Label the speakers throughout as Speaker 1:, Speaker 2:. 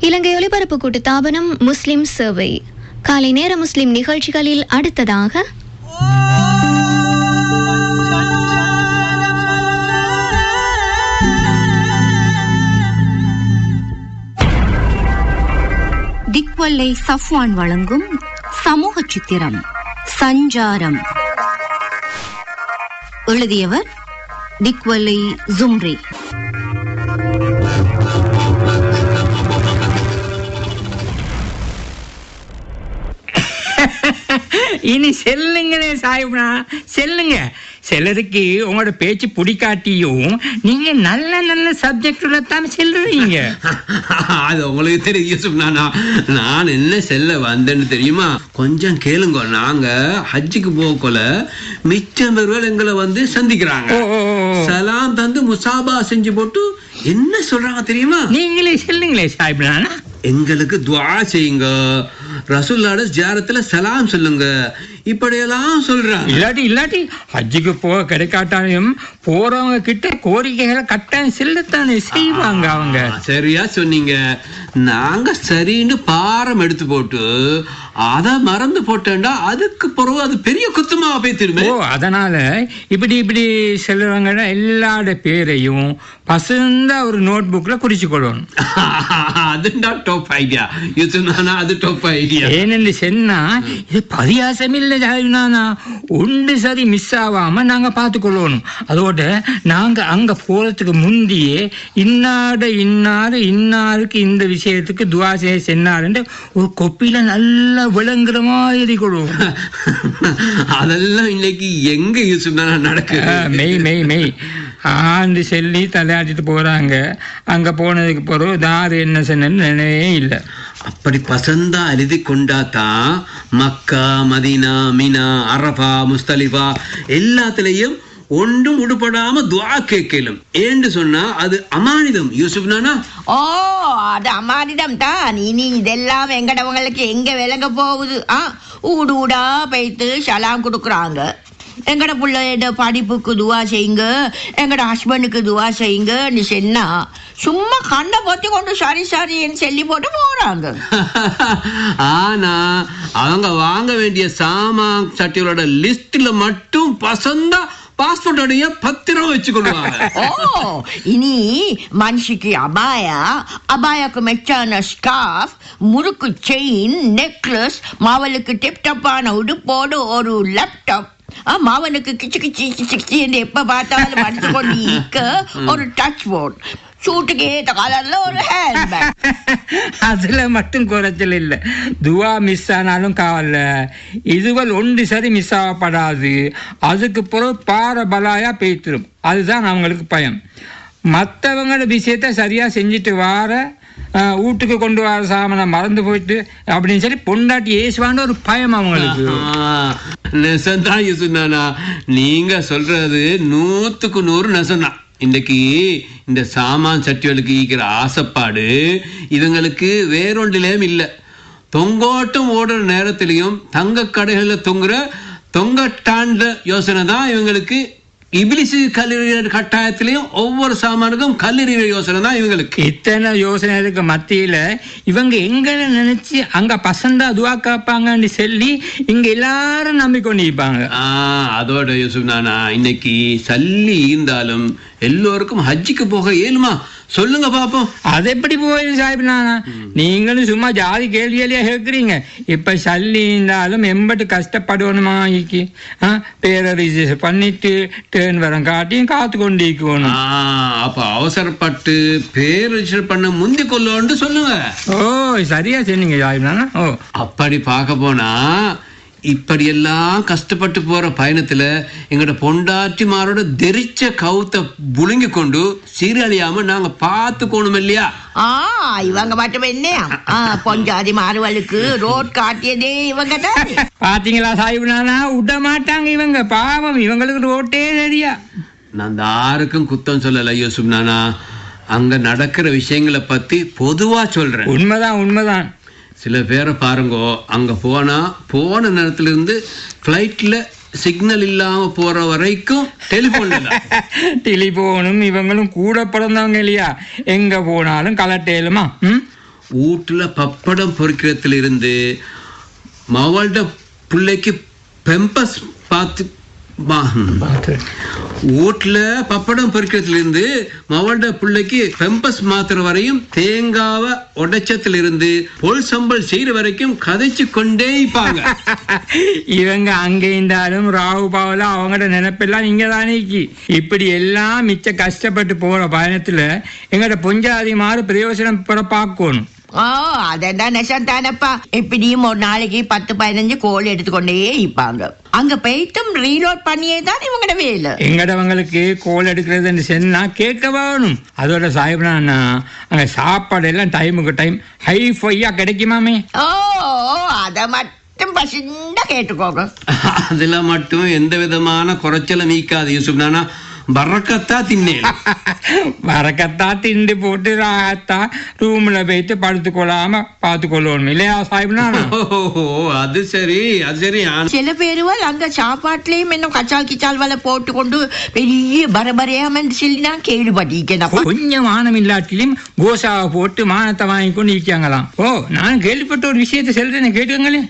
Speaker 1: இலங்கை ஒலிபரப்பு கூட்டுத்தாபனம் முஸ்லிம் சேவை காலை நேர முஸ்லிம் நிகழ்ச்சிகளில் அடுத்ததாக
Speaker 2: திக்வல்லை சஃப்வான் வழங்கும் சமூக சித்திரம் சஞ்சாரம். எழுதியவர் திக்வல்லை ஜும்ரி.
Speaker 3: இனி செல்லுங்களே சாயிப்னா, செல்லுங்க. சிலருக்கு உங்களோட பேச்சு பிடிக்காட்டியும் நீங்க நல்ல நல்ல சப்ஜெக்ட்ல தான் செல்றீங்க.
Speaker 4: அது உங்களுக்கு தெரியும். நான் என்ன செல்ல வந்தேன்னு தெரியுமா? கொஞ்சம் கேளுங்க. நாங்க ஹஜ்ஜுக்கு போகல மிச்சம் பேர்கள் எங்களை வந்து சந்திக்கிறாங்க. சலாம் தந்து முசாபா செஞ்சு போட்டு என்ன சொல்றாங்க தெரியுமா?
Speaker 3: நீங்களே செல்லுங்களே சாயிப்னா.
Speaker 4: எங்களுக்கு துஆ செய்யுங்க, ரசூலுல்லாஹ் ஜியாரத்துல சலாம் சொல்லுங்க, இப்படியெல்லாம் சொல்றாங்க.
Speaker 3: இல்லாட்டி ஹஜ்ஜுக்கு போக கிடைக்காட்டாலும் போறவங்க கிட்ட கோரிக்கைகளை கட்டாயம் செல்லத்தானே செய்வாங்க அவங்க.
Speaker 4: சரியா சொன்னீங்க. நாங்க சரின்னு பாரம் எடுத்து போட்டு அத மறந்து போட்டேன்டா அதுக்கு பிறகு அது பெரிய குத்தமா போய் திரும்ப.
Speaker 3: அதனால இப்படி செல்றவங்க எல்லாரோட பேரையும் பசந்த ஒரு நோட் புக்ல குறிச்சு கொள்ளணும்.
Speaker 4: அதுண்டா டாப் ஐடியா. அது டாப் ஐடியா.
Speaker 3: ஏனென்று சொன்னா இது பரியாசம் இல்லை ஜாயினானா. ஒன்று சரி மிஸ் ஆகாம நாங்க பார்த்து கொள்ளணும். அதோட நாங்க அங்க போறதுக்கு முந்தியே இன்னாருக்கு இந்த விஷயத்துக்கு துஆ செய்ய சென்னாருன்னு ஒரு கொப்பில நல்லா விளங்குற மாதிரி கொள்வோம்.
Speaker 4: அதெல்லாம் இன்னைக்கு எங்க நடக்குது?
Speaker 3: மெய் ஆண்டு சொல்லி தலையாட்டிட்டு போறாங்க. அங்க போனதுக்கு பிறகு தாரு என்ன சொன்னு நினைவே இல்லை.
Speaker 4: அப்படி பசந்தா எழுதி கொண்டாதான் மக்கா, மதீனா, மினா, அரபா, முஸ்தலிஃபா எல்லாத்திலையும் ஒன்றும் உடுபடாம துஆ கேட்கலும். ஏன்னு சொன்னா அது அமானிதம் யூசுப் நானா.
Speaker 5: அது அமானிதம் தான். இனி இதெல்லாம் எங்கடவங்களுக்கு எங்க விளங்க போகுது? ஊடா போயிட்டு சலாம் கொடுக்குறாங்க. எங்கட பிள்ளையோட படிப்புக்கு துவா செய்யுங்க, எங்கட ஹஸ்பண்டுக்கு துவா செய்யுங்கன்னு சொன்னா சும்மா கண்ணை பொத்தி கொண்டு சரின்னு சொல்லி போட்டு போறாங்க.
Speaker 4: ஆனா அவங்க வாங்க வேண்டிய சாமான் சட்டிகளோட லிஸ்ட்ல மட்டும் பசந்தா பாஸ்போர்ட்டோடைய பத்திரம் வச்சுக்கொள்வாங்க.
Speaker 5: இனி மனுஷிக்கு அபாயாக்கு மெச்சான ஸ்கார்ஃப், முறுக்கு செயின், நெக்லஸ், மாவலுக்கு டிப்டப்பான உடுப்போடு ஒரு லேப்டாப், மாவனுக்கு கிச்சு என்று எப்ப பார்த்தாலும் படித்து கொண்டு இருக்க ஒரு டச் போர்ட், சூட்டுக்கு ஏற்ற கலர்ல ஒரு ஹேண்ட்பேக்.
Speaker 3: அதுல மட்டும் குறைச்சல் இல்லை. துவா மிஸ் ஆனாலும் காவல்ல, இதுவள் ஒன்று சரி மிஸ் ஆகப்படாது. அதுக்கு பிறகு பார பலாயா பேய்த்திரும். அதுதான் அவங்களுக்கு பயம். மற்றவங்களோட விஷயத்த சரியா செஞ்சுட்டு வார வீட்டுக்கு கொண்டு வர சாமனை மறந்து போயிட்டு அப்படின்னு சொல்லி பொண்டாட்டி ஏசுவான்னு ஒரு பயம் அவங்களுக்கு.
Speaker 4: நெசந்தான் யூசுனானா, நீங்க சொல்றது 100க்கு 100 நெசந்தான். இன்னைக்கு இந்த சாமான் சட்டிகளுக்கு ஈக்கிற ஆசைப்பாடு இவங்களுக்கு வேறொன்றிலையும் இல்லை. தொங்கோட்டம் ஓடுற நேரத்திலையும் தங்க கடைகளில் தொங்குற தொங்கட்டாண்ட யோசனை தான் இவங்களுக்கு. இபிலிசு கல்லெறிகிற கட்டாயத்திலையும் ஒவ்வொரு சாமானுக்கும் கல்லெறிகிற யோசனை தான் இவங்களுக்கு.
Speaker 3: இத்தனை யோசனைகளுக்கு மத்தியில இவங்க எங்களை நினைச்சு அங்க பசந்தா துவா காப்பாங்கன்னு சொல்லி இங்க எல்லாரும் நம்பிக்கொண்டிருப்பாங்க.
Speaker 4: அதோட யூசுப் நானா, இன்னைக்கு சல்லி இருந்தாலும் எல்லோருக்கும் ஹஜ்ஜுக்கு போக இயலுமா? சொல்லுங்க பாப்போம்.
Speaker 3: அது எப்படி போயிரு சாஹிப் நானா? நீங்களும் சும்மா ஜாதி கேள்வியா கேட்குறீங்க. இப்ப சல்லி இருந்தாலும் எம்பட்டு கஷ்டப்படணுமா? பேரை ரிஜிஸ்டர் பண்ணிட்டு டேர்ன் வரம் காட்டியும் காத்து கொண்டு இருக்கணும்.
Speaker 4: அப்ப அவசரப்பட்டு பேர் ரிஜிஸ்டர் பண்ண முந்தி கொள்ளோன்னு சொல்லுங்க.
Speaker 3: சரியா சொன்னீங்க சாஹிப் நானா.
Speaker 4: அப்படி பார்க்க போனா இப்படியெல்லாம் கஷ்டப்பட்டு போற பயணத்துல எங்கட பொண்டாட்டிமாரோட தெரிச்ச கவுத்த புழுங்கி கொண்டு சீரழியாம நாங்க பாத்துக்கணும் இல்லையா?
Speaker 5: இவங்க மட்டும் என்ன பொஞ்சாதி மாறுவலுக்கு ரோட் காட்டியதே இவங்க தான்.
Speaker 3: பாத்தீங்களா சாஹிப் நானா, விட மாட்டாங்க இவங்க. பாவம், இவங்களுக்கு ரோட்டே சரியா.
Speaker 4: நான் யாருக்கும் குத்தம் சொல்லல யூசுப் நானா. அங்க நடக்கிற விஷயங்களை பத்தி பொதுவா சொல்றேன்.
Speaker 3: உண்மைதான்.
Speaker 4: சில பேரை பாருங்கோ, அங்க போன நேரத்துல இருந்து பிளைட்ல சிக்னல் இல்லாம போற வரைக்கும் டெலிபோனும்
Speaker 3: இவங்களும் கூட பிறந்தவங்க இல்லையா? எங்க போனாலும் கலட்டேலுமா.
Speaker 4: வீட்டுல பப்படம் பொறிக்கிறதுல இருந்து மவள்ட பிள்ளைக்கு பெம்பஸ் பார்த்து வீட்டுல பப்படம் பொறிக்கிறதுல இருந்து மவள்ட பிள்ளைக்கு பெம்பஸ் மாத்திர வரையும் தேங்காவை உடைச்சத்துல இருந்து பொல் சம்பல் செய்யற வரைக்கும் கதைச்சு கொண்டே இருப்பாங்க.
Speaker 3: இவங்க அங்க இருந்தாலும் ராகு பாவல அவங்களோட நினைப்பெல்லாம் இங்க தானே இப்படி எல்லாம் மிச்ச கஷ்டப்பட்டு போற பயணத்துல எங்கட பொஞ்சாதி மாறு பிரயோஜனம் பெற பார்க்கணும்.
Speaker 5: அதெல்லாம் நெசம் தானப்பா. இப்படியும் ஒரு நாளைக்கு 10-15 கோல் எடுத்துக்கொண்டே இருப்பாங்க. அங்க போயிட்டும் ரீலோட் பண்ணியே தான் இவங்கட வேலை.
Speaker 3: எங்கடவங்களுக்கு கோல் எடுக்கிறதுன்னு சொன்னா கேட்க வேணும். அதோட சாஹிப்னா அங்க சாப்பாடு எல்லாம் டைமுக்கு டைம் ஹைஃபையா கிடைக்குமாமே.
Speaker 5: அத மட்டும் பசிண்டா கேட்டுக்கோங்க.
Speaker 4: அதுல மட்டும் எந்த விதமான குறைச்சலும் நீக்காது யூசுப் நானா. பறக்கத்தா தின்னேன்.
Speaker 3: பறக்கத்தா திண்டு போட்டு ராகத்தா ரூம்ல போயிட்டு படுத்துக்கொள்ளாம பாத்துக்கொள்ளணும் இல்லையா சாஹிப்னா.
Speaker 4: அது சரி அது சரி.
Speaker 5: சில பேருவால் அங்க சாப்பாட்டுலயும் இன்னும் கச்சால் கிச்சால் வலை போட்டு கொண்டு பெரிய பரபரையாம சொல்லி நான் கேள்விப்பட்டிருக்கேன்.
Speaker 3: கொஞ்சம் மானம் இல்லாட்டிலும் கோசாவை போட்டு மானத்தை வாங்கி கொண்டு இருக்காங்களாம். நான் கேள்விப்பட்ட ஒரு விஷயத்தை சொல்றேன் கேட்டுக்கங்களே.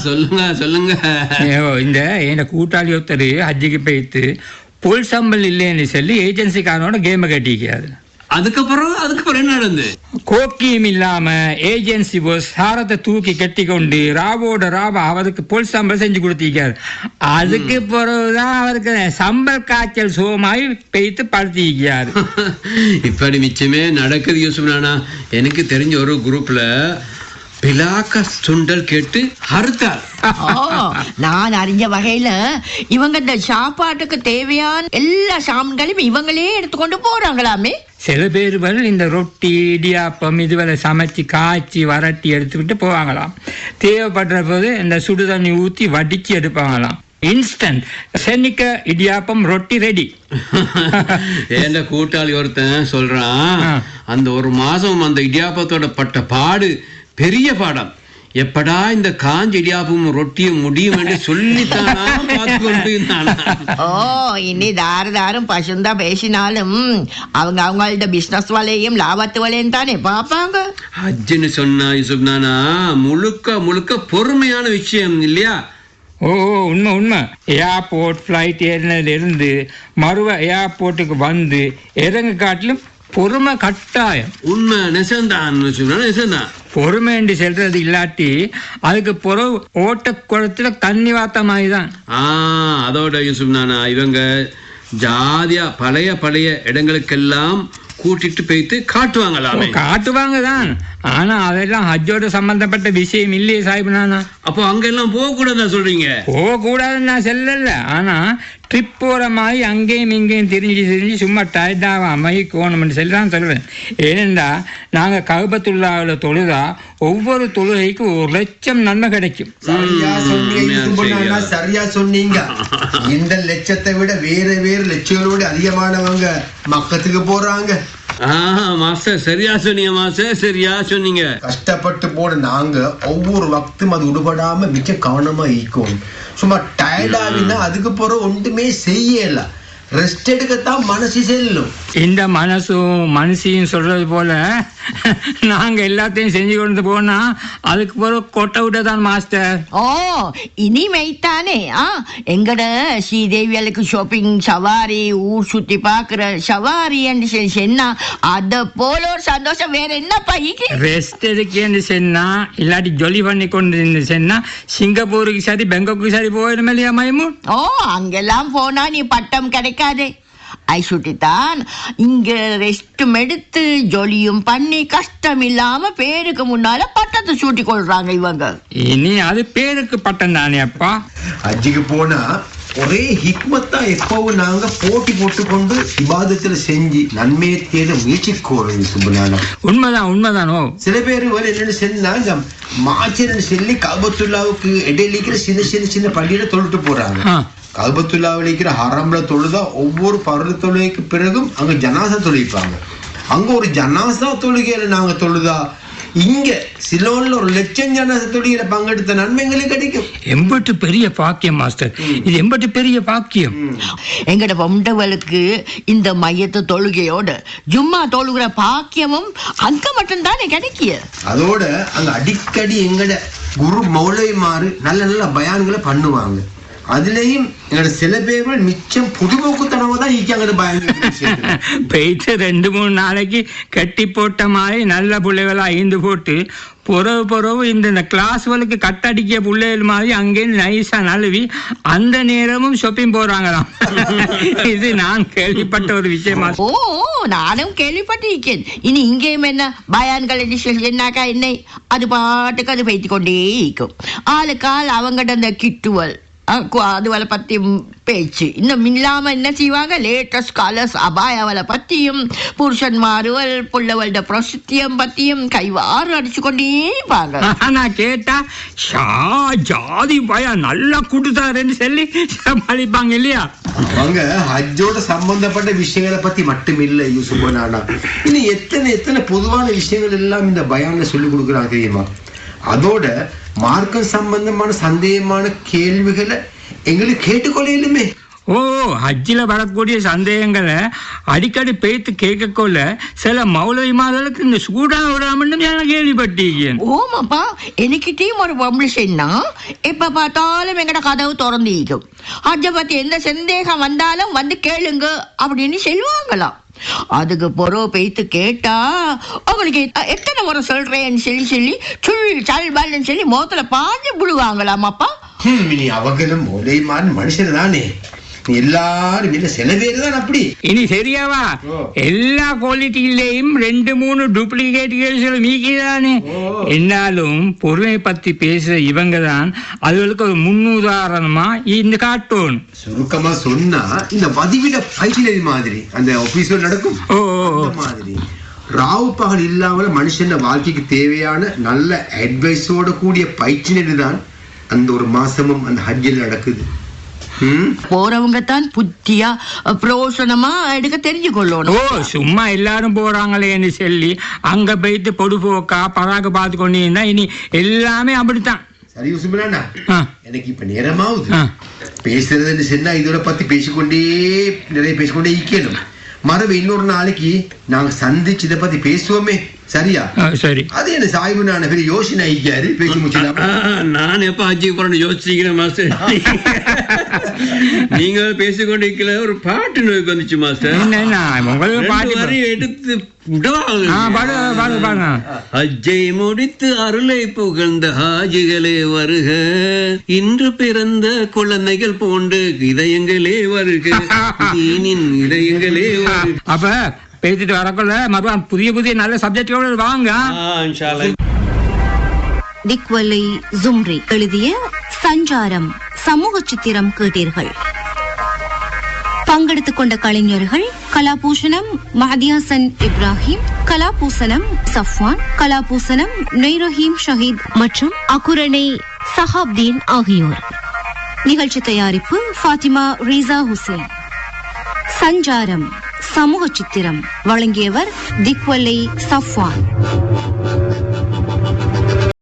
Speaker 4: சொல்லுங்க சொல்லுங்க.
Speaker 3: இந்த என் கூட்டாளி ஒருத்தர் ஹஜ்ஜிக்கு போயிட்டு புல் சம்பல் இல்லைன்னு சொல்லி ஏஜென்சிக்காரனோட கேமை கட்டிக்காது.
Speaker 4: அதுக்கப்புறம் என்ன நடந்து?
Speaker 3: கோக்கியும் இல்லாம ஏஜென்சி போஸ் சாரத்தை தூக்கி கட்டி கொண்டு ராவோட ராவா அவருக்கு புல் சம்பல் செஞ்சு கொடுத்திருக்காரு. அதுக்கு பிறகுதான் அவருக்கு சம்பல் காய்ச்சல் சோமாய் பெய்த்து படுத்திருக்காரு.
Speaker 4: இப்படி மிச்சமே நடக்குது யூசுப் நானா. எனக்கு தெரிஞ்ச ஒரு குரூப்ல பிலாக்க சுண்டல் கேட்டு அறுத்தார்.
Speaker 5: நான் அறிஞ்ச வகையில இவங்க இந்த சாப்பாட்டுக்கு தேவையான எல்லா சாமான்களையும் இவங்களே எடுத்துக்கொண்டு போறாங்களாமே.
Speaker 3: சில பேர் இந்த ரொட்டி இடியாப்பம் இதுவரை சமைச்சு காய்ச்சி வரட்டி எடுத்துக்கிட்டு போவாங்களாம். தேவைப்படுற போது இந்த சுடு தண்ணி ஊற்றி வடிச்சு எடுப்பாங்களாம். இன்ஸ்டன்ட் சென்னிக்க இடியாப்பம் ரொட்டி ரெடி.
Speaker 4: ஏண்ட கூட்டாளி ஒருத்தன் சொல்றான், அந்த ஒரு மாசம் அந்த இடியாப்பத்தோட பட்ட பாடு பெரிய பாடம். எப்படா இந்த காஞ்சி இடியாப்பமும் ரொட்டியும் முடியும் என்று சொல்லித்தானா பார்த்து கொண்டு இருந்தானா.
Speaker 5: இனி தாரும் பசுந்தா பேசினாலும் அவங்க அவங்களோட பிசினஸ் வலையும் லாபத்து வலையும் தானே பாப்பாங்க.
Speaker 4: ஹஜ்ஜுன்னு சொன்னா யூசுப் நானா முழுக்க முழுக்க பொறுமையான விஷயம் இல்லையா?
Speaker 3: உண்மை உண்மை. ஏர்போர்ட் ஃபிளைட் ஏறினதுல இருந்து மறுவ ஏர்போர்ட்டுக்கு வந்து இறங்க காட்டிலும் பொறுமை கட்டாயம்.
Speaker 4: உண்மை நெசந்தான் நெசந்தான்.
Speaker 3: பொறுமைன்னு சொல்றது இல்லாட்டி அதுக்கு பிறகு ஓட்ட குளத்துல தண்ணி வாத்த மாதிரிதான்.
Speaker 4: அதோட யூசுப் நானா இவங்க ஜாதியா பழைய இடங்களுக்கெல்லாம் கூட்டிட்டு போயிட்டு காட்டுவாங்களாமே.
Speaker 3: காட்டுவாங்க தான். ஆனா அதெல்லாம் ஹஜ்ஜோட சம்பந்தப்பட்ட விஷயம் இல்லையே சாஹிப் நானா.
Speaker 4: அப்போ அங்க எல்லாம் போக கூடாதுன்னு சொல்றீங்க?
Speaker 3: போக கூடாதுன்னு நான் சொல்லல. ஆனா ட்ரிப் போற மாதிரி அங்கேயும் இங்கேயும் திரிஞ்சு சும்மா டயர்டாகாம கோணும்னு சொல்லி தான் சொல்லுவேன். ஏனென்றா நாங்க கஅபத்துல்லாஹ்ல தொழுதா ஒவ்வொரு தொழுகைக்கு 1,00,000 நன்மை கிடைக்கும்.
Speaker 6: சரியா சொன்னீங்க. இந்த லட்சத்தை விட வேற லட்சங்களோட அதிகமானவங்க மக்கத்துக்கு போறாங்க.
Speaker 4: மாஸ்டர் சரியா சொன்னீங்க மாஸ்டர், சரியா சொன்னீங்க.
Speaker 6: கஷ்டப்பட்டு போன நாங்க ஒவ்வொரு வக்தும் அது உடுபடாம மிச்ச கவனமா இருக்கும். சும்மா டயர்டாவினா அதுக்கு பிறகு ஒன்றுமே செய்யல. ரெஸ்ட் எடுக்கத்தான் மனசு செல்லும்.
Speaker 3: இந்த மனசும் மனசையும் சொல்றது போல நாங்க எல்லாத்தையும் செஞ்சு கொண்டு போனா அதுக்கு பிறகு கொட்டை விட்டதான் மாஸ்டர்.
Speaker 5: இனிமைத்தானே எங்கட ஸ்ரீதேவியலுக்கு ஷாப்பிங் சவாரி ஊர் சுத்தி பாக்குற சவாரி என்று சொன்னா அத போல ஒரு சந்தோஷம் வேற என்னப்பா.
Speaker 3: ரெஸ்ட் எடுக்கேன்னு சொன்னா இல்லாட்டி ஜொலி பண்ணி கொண்டு சொன்னா சிங்கப்பூருக்கு சரி பெங்காக்கு சரி போயிடும் இல்லையா மைமூன்?
Speaker 5: அங்கெல்லாம் போனா நீ பட்டம் கிடைக்காதே. ஐசுட்டித்தான் இங்க ரெஸ்டும் எடுத்து ஜொலியும் பண்ணி கஷ்டம் இல்லாம பேருக்கு முன்னால பட்டத்தை சூட்டி கொள்றாங்க இவங்க.
Speaker 3: இனி அது பேருக்கு பட்டம் தானே அப்பா.
Speaker 6: ஹஜ்ஜுக்கு போனா ஒரே ஹிக்மத்தா எப்பவும் நாங்க போட்டி போட்டுக்கொண்டு இபாதத்துல செஞ்சு நன்மையை தேட முயற்சிக்கோம் சுபநானா.
Speaker 3: உண்மைதானோ.
Speaker 6: சில பேர் என்னன்னு சொன்னா மாச்சிரன்னு சொல்லி கஅபத்துல்லாவுக்கு இடையிலிக்கிற சின்ன பள்ளியில தொழுட்டு போறாங்க. கஅபத்துல்லாவில் இருக்கிற ஹரம்ல தொழுதா ஒவ்வொரு பருவ தொழுகைக்கு பிறகும் அங்க ஜனாசா தொழுவிப்பாங்க. அங்க ஒரு ஜனாசா தொழுகையில நாங்க தொழுதா இங்க சிலோன்ல ஒரு லட்சம் ஜனத்தொடியில பங்கெடுத்த நன்மைகளும் கிடைக்கும்.
Speaker 3: எம்பட்டு பெரிய பாக்கியம் மாஸ்டர், இது எம்பட்டு பெரிய பாக்கியம்.
Speaker 5: எங்கட பொண்டவளுக்கு இந்த மையத்து தொழுகையோட ஜும்மா தொழுகிற பாக்கியமும் அங்க மட்டும்தானே கிடைக்கிய.
Speaker 6: அதோட அங்க அடிக்கடி எங்கட குரு மௌலவிமாரு நல்ல நல்ல பயான்களை பண்ணுவாங்க. அதுலயும் எங்களோட சில பேர்கள் மிச்சம் புதுமோக்குத்தனமா தான் ஈக்காங்க பயன்.
Speaker 3: போயிட்டு 2-3 நாளைக்கு கட்டி போட்ட மாதிரி நல்ல பிள்ளைகளா ஐந்து போட்டு பொறவு இந்த கிளாஸ்களுக்கு கட்டடிக்க பிள்ளைகள் மாதிரி அங்கேயும் நைஸா நழுவி அந்த நேரமும் ஷாப்பிங் போறாங்களாம். இது நான் கேள்விப்பட்ட ஒரு விஷயமா.
Speaker 5: ஓ, நானும் கேள்விப்பட்டிருக்கேன். இனி இங்கேயும் என்ன பயான்கள் என்னாக்கா என்ன அது பாட்டுக்கு அது வைத்து கொண்டே இருக்கும். ஆளுக்கால் அவங்ககிட்ட அந்த கிட்டுவல் அதுவளை பத்தி பேச்சு இன்னும் இல்லாம என்ன செய்வாங்க, லேட்டஸ்ட் கலர்ஸ் அபாயாவளை பத்தியும் புருஷன்மாருவல் புள்ளவளோட பிரசித்தியம் பத்தியும் கைவாறு அடிச்சு கொண்டே பாங்க.
Speaker 3: நான் கேட்டா ஜாதி பயா நல்லா கூட்டுத்தாருன்னு சொல்லி சமாளிப்பாங்க இல்லையா.
Speaker 6: அவங்க ஹஜ்ஜோட சம்பந்தப்பட்ட விஷயங்களை பத்தி மட்டும் இல்ல யூசுப் நானா, இன்னும் எத்தனை பொதுவான விஷயங்கள் எல்லாம் இந்த பயான்ல சொல்லி கொடுக்குறாங்க தெரியுமா. அதோட மார்க்கம் சம்பந்தமான சந்தேகமான கேள்விகளை எங்களுக்கு கேட்டுக்கொள்ளையிலுமே.
Speaker 3: ஓ, ஹஜ்ஜில வரக்கூடிய சந்தேகங்களை அடிக்கடி பேத்து கேட்கக்கொள்ள சில மௌலவிமார்களுக்கு இந்த சூடா விடாமன்னு நான் கேள்விப்பட்டிருக்கேன்.
Speaker 5: ஓமாப்பா, எனக்கிட்டையும் ஒரு பப்ளிஷன்னா எப்ப பார்த்தாலும் எங்கட கதவு திறந்திருக்கும். ஹஜ்ஜை பத்தி எந்த சந்தேகம் வந்தாலும் வந்து கேளுங்க அப்படின்னு சொல்லுவாங்களாம். அதுக்கு பொறவு பேத்து கேட்டா உங்களுக்கு எத்தனை முறை சொல்றேன்னு சொல்லி சல்பால்னு சொல்லி மோத்துல பாஞ்சு விடுவாங்களாமாப்பா.
Speaker 6: நீ அவங்களும் மௌலவிமான் மனுஷன் தானே, எல்லாரும் இல்ல சில பேர் தான் அப்படி.
Speaker 3: இனி சரியாவா எல்லா குவாலிட்டியிலையும் 2-3 டூப்ளிகேட் மீக்கிதானே. என்னாலும் பொறுமை பத்தி பேசுற இவங்க தான் அதுகளுக்கு ஒரு முன்னுதாரணமா இந்த காட்டோன்.
Speaker 6: சுருக்கமா சொன்னா இந்த வதிவிட பயிற்சி மாதிரி அந்த ஆபீஸ்ல நடக்கும் மாதிரி ராவு பகல் இல்லாமல் மனுஷன் வாழ்க்கைக்கு தேவையான நல்ல அட்வைஸோட கூடிய பயிற்சி தான் அந்த ஒரு மாசமும் அந்த ஹஜ்ஜில் நடக்குது.
Speaker 5: போறவங்க தான் புத்தியா பிரோசனமா எடுக்க தெரிஞ்சு கொள்ளணும்.
Speaker 3: ஓ, சும்மா எல்லாரும் போறாங்களேன்னு சொல்லி அங்க போயிட்டு பொடுபோக்கா பராக்கு பார்த்து கொண்டு இருந்தா இனி எல்லாமே அப்படித்தான்.
Speaker 6: சரி யூசுப்னா, எனக்கு இப்ப நேரமாவுது. பேசுறதுன்னு சொன்னா இதோட பத்தி நிறைய பேசிக்கொண்டே இருக்கணும். மரபு இன்னொரு நாளைக்கு நாங்க சந்திச்சு இதை பத்தி பேசுவோமே, சரியா?
Speaker 3: சரி.
Speaker 6: அது என்ன சாய்வு நான் பெரிய யோசனை ஆகிக்காரு பேசி முடிச்சா.
Speaker 4: நான் எப்ப ஹஜ்ஜிக்கு போறேன்னு யோசிக்கிறேன் மாஸ்டர். நீங்க பேசிக்கொண்டு இருக்கல ஒரு பாட்டு நோய்க்கு வந்துச்சு மாஸ்டர். பாட்டு எடுத்து ஹஜ்ஜை முடித்து அருளை புகழ்ந்த ஹாஜிகளே வருக, இன்று பிறந்த குழந்தைகள் போன்று இதயங்களே வருக, இதயங்களே வருக.
Speaker 3: அப்ப பேசிட்டு வரக்குள்ள மறுபடியும் புதிய நல்ல சப்ஜெக்டோட வாங்க.
Speaker 2: திக்வலை ஜும்ரி எழுதிய சஞ்சாரம் சமூக சித்திரம் கேட்டீர்கள். பங்கெடுத்துக் கொண்ட கலைஞர்கள் கலாபூஷணம் மஹதியாசன் இப்ராஹிம், கலாபூசணம் சஃப்வான், கலாபூசணம் நெய்ரஹீம் ஷஹீத் மற்றும் அகுரணை சஹாப்தீன் ஆகியோர். நிகழ்ச்சி தயாரிப்பு ஃபாத்திமா ரீசா ஹுசேன். சஞ்சாரம் சமூக சித்திரம் வழங்கியவர் திக்வலை சஃப்வான்.